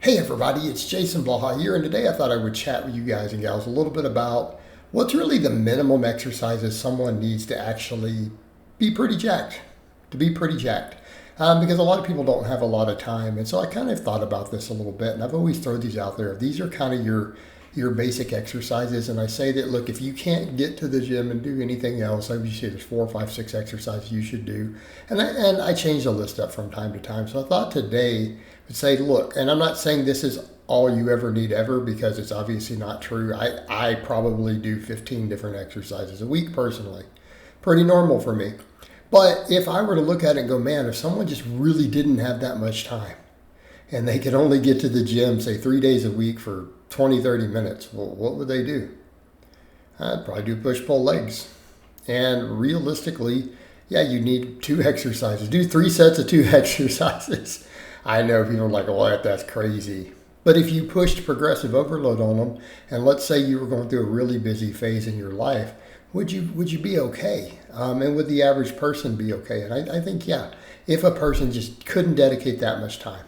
Hey everybody, it's Jason Blaha here, and today I thought I would chat with you guys and gals a little bit about what's really the minimum exercises someone needs to actually be pretty jacked, because a lot of people don't have a lot of time, and so I kind of thought about this a little bit, and I've always thrown these out there. These are kind of your basic exercises, and I say that, look, if you can't get to the gym and do anything else, I usually say there's 4, 5, 6 exercises you should do, and I change the list up from time to time. So I thought today would say, look, and I'm not saying this is all you ever need ever, because it's obviously not true. I probably do 15 different exercises a week personally. Pretty normal for me. But if I were to look at it and go, man, if someone just really didn't have that much time and they could only get to the gym, say 3 days a week for 20, 30 minutes, well, what would they do? I'd probably do push-pull legs. And realistically, yeah, you need 2 exercises. Do 3 sets of 2 exercises. I know people are like, well, that's crazy. But if you pushed progressive overload on them, and let's say you were going through a really busy phase in your life, would you be okay? And would the average person be okay? And I think, yeah, if a person just couldn't dedicate that much time.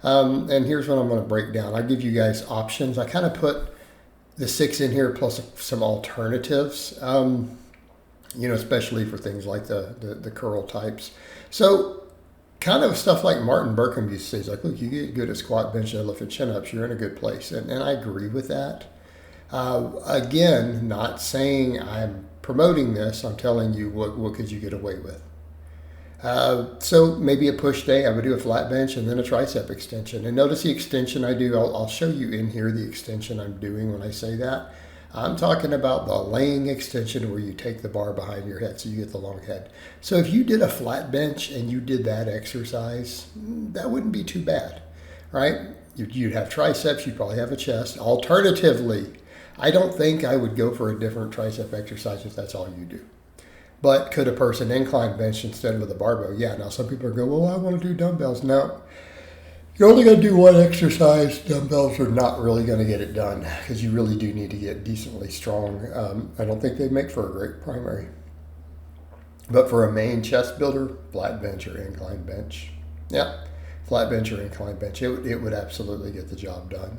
And here's what I'm going to break down. I'll give you guys options. I kind of put the 6 in here plus some alternatives, especially for things like the curl types. So kind of stuff like Martin Berkham used to say, he's like, look, you get good at squat, bench, deadlift, and chin-ups, you're in a good place. And I agree with that. Again, not saying I'm promoting this. I'm telling you what could you get away with. So maybe a push day, I would do a flat bench and then a tricep extension. And notice the extension I do. I'll show you in here the extension I'm doing when I say that. I'm talking about the laying extension where you take the bar behind your head so you get the long head. So if you did a flat bench and you did that exercise, that wouldn't be too bad, right? You'd have triceps, you'd probably have a chest. Alternatively, I don't think I would go for a different tricep exercise if that's all you do. But could a person incline bench instead of with a barbell? Yeah, now some people are going, well, I want to do dumbbells. No, you're only going to do one exercise. Dumbbells are not really going to get it done because you really do need to get decently strong. I don't think they make for a great primary. But for a main chest builder, flat bench or incline bench. Yeah, flat bench or incline bench. It would absolutely get the job done.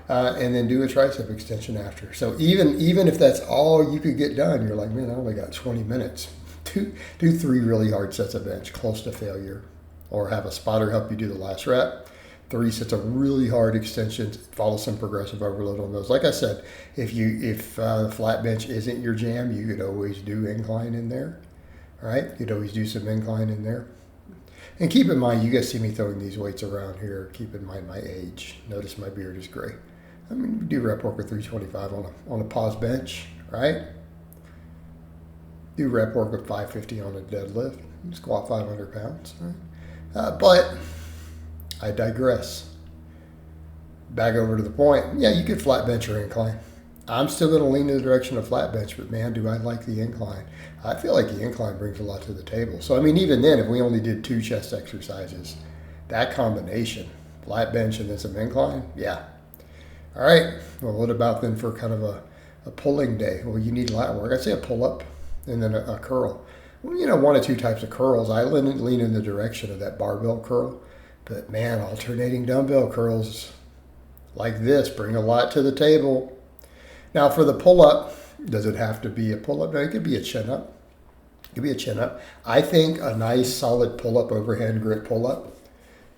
And then do a tricep extension after. So even if that's all you could get done, you're like, man, I only got 20 minutes. Do 3 really hard sets of bench, close to failure. Or have a spotter help you do the last rep. 3 sets of really hard extensions. Follow some progressive overload on those. Like I said, if flat bench isn't your jam, you could always do incline in there. All right, you could always do some incline in there. And keep in mind, you guys see me throwing these weights around here. Keep in mind my age. Notice my beard is gray. I mean, we do rep work with 325 on a pause bench, right? Do rep work with 550 on a deadlift. Squat 500 pounds, right? But I digress. Back over to the point. Yeah, you could flat bench or incline. I'm still going to lean in the direction of flat bench, but man, do I like the incline. I feel like the incline brings a lot to the table. So, I mean, even then, if we only did 2 chest exercises, that combination, flat bench and then some incline, yeah. All right, well, what about then for kind of a pulling day? Well, you need lat work. I'd say a pull-up and then a curl. Well, 1 or 2 types of curls. I lean in the direction of that barbell curl. But, man, alternating dumbbell curls like this bring a lot to the table. Now, for the pull-up, does it have to be a pull-up? No, it could be a chin-up. I think a nice, solid pull-up, overhand grip pull-up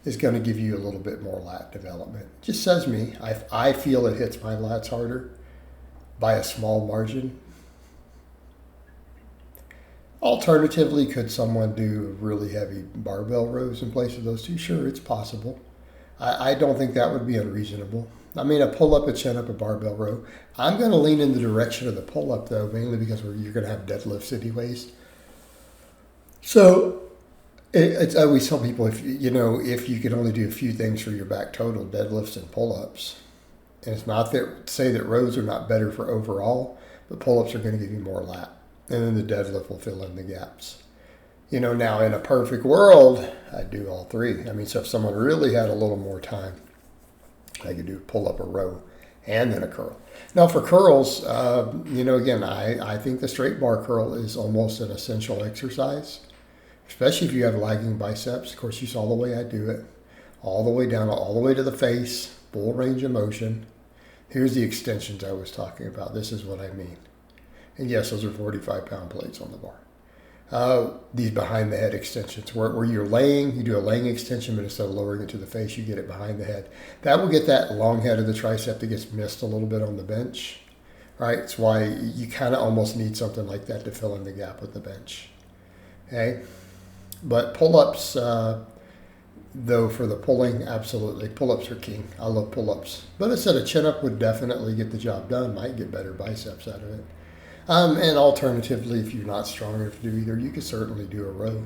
is going to give you a little bit more lat development. Just says me. I feel it hits my lats harder by a small margin. Alternatively, could someone do really heavy barbell rows in place of those 2? Sure, it's possible. I don't think that would be unreasonable. I mean, a pull-up, a chin-up, a barbell row. I'm going to lean in the direction of the pull-up, though, mainly because you're going to have deadlifts anyways. So I always tell people, if you can only do a few things for your back total, deadlifts and pull-ups, and it's not that say that rows are not better for overall, but pull-ups are going to give you more lat, and then the deadlift will fill in the gaps. Now in a perfect world, I'd do all 3. I mean, so if someone really had a little more time, I could do a pull-up, a row, and then a curl. Now for curls, again, I think the straight bar curl is almost an essential exercise. Especially if you have lagging biceps. Of course, you saw the way I do it. All the way down, all the way to the face. full range of motion. Here's the extensions I was talking about. This is what I mean. And yes, those are 45-pound plates on the bar. These behind the head extensions, where you're laying, you do a laying extension, but instead of lowering it to the face, you get it behind the head. That will get that long head of the tricep that gets missed a little bit on the bench, right? It's why you kind of almost need something like that to fill in the gap with the bench, okay? But pull-ups, though, for the pulling, absolutely. Pull-ups are king. I love pull-ups. But I said a chin-up would definitely get the job done, might get better biceps out of it. And alternatively, if you're not strong enough to do either, you could certainly do a row.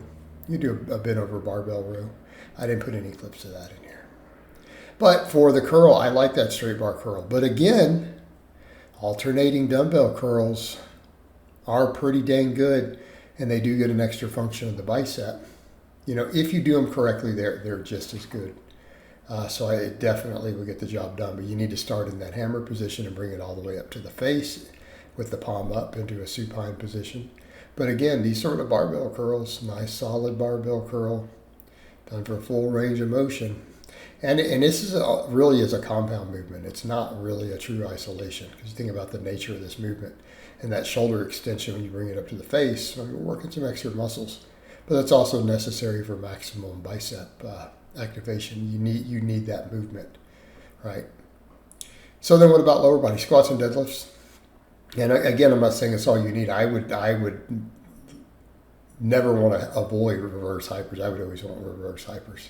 You do a bent over barbell row. I didn't put any clips of that in here. But for the curl, I like that straight bar curl. But again, alternating dumbbell curls are pretty dang good, and they do get an extra function of the bicep. You know, if you do them correctly, they're just as good. So I definitely will get the job done. But you need to start in that hammer position and bring it all the way up to the face, with the palm up into a supine position. But again, these sort of barbell curls, nice solid barbell curl, done for a full range of motion. And this is really is a compound movement. It's not really a true isolation, because you think about the nature of this movement. And that shoulder extension, when you bring it up to the face, I mean, we're working some extra muscles. But that's also necessary for maximum bicep activation. You need that movement, right? So then what about lower body squats and deadlifts? And again, I'm not saying it's all you need. I would never want to avoid reverse hypers. I would always want reverse hypers.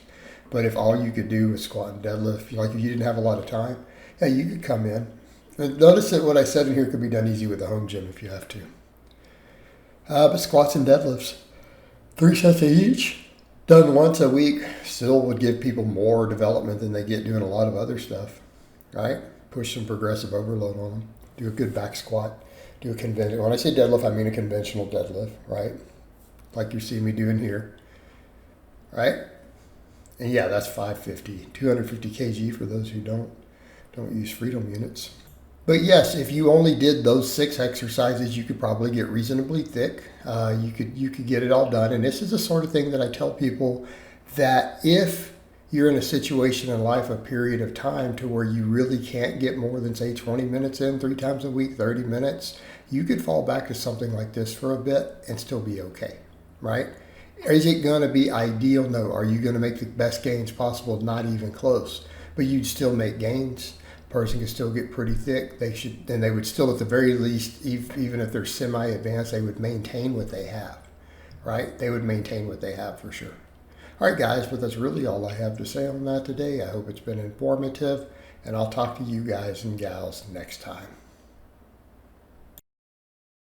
But if all you could do was squat and deadlift, like if you didn't have a lot of time, yeah, you could come in. And notice that what I said in here could be done easy with a home gym if you have to. But squats and deadlifts, 3 sets of each, done once a week, still would give people more development than they get doing a lot of other stuff, right? Push some progressive overload on them. Do a good back squat. Do a conventional. When I say deadlift, I mean a conventional deadlift, right? Like you see me doing here, right? And yeah, that's 550, 250 kg for those who don't use freedom units. But yes, if you only did those 6 exercises, you could probably get reasonably thick. You could get it all done. And this is the sort of thing that I tell people, that if you're in a situation in life, a period of time to where you really can't get more than, say, 20 minutes in 3 times a week, 30 minutes, you could fall back to something like this for a bit and still be okay, right? Is it going to be ideal? No. Are you going to make the best gains possible? Not even close. But you'd still make gains. Person can still get pretty thick. They would still, at the very least, even if they're semi-advanced, they would maintain what they have, right? They would maintain what they have for sure. All right, guys, but that's really all I have to say on that today. I hope it's been informative, and I'll talk to you guys and gals next time.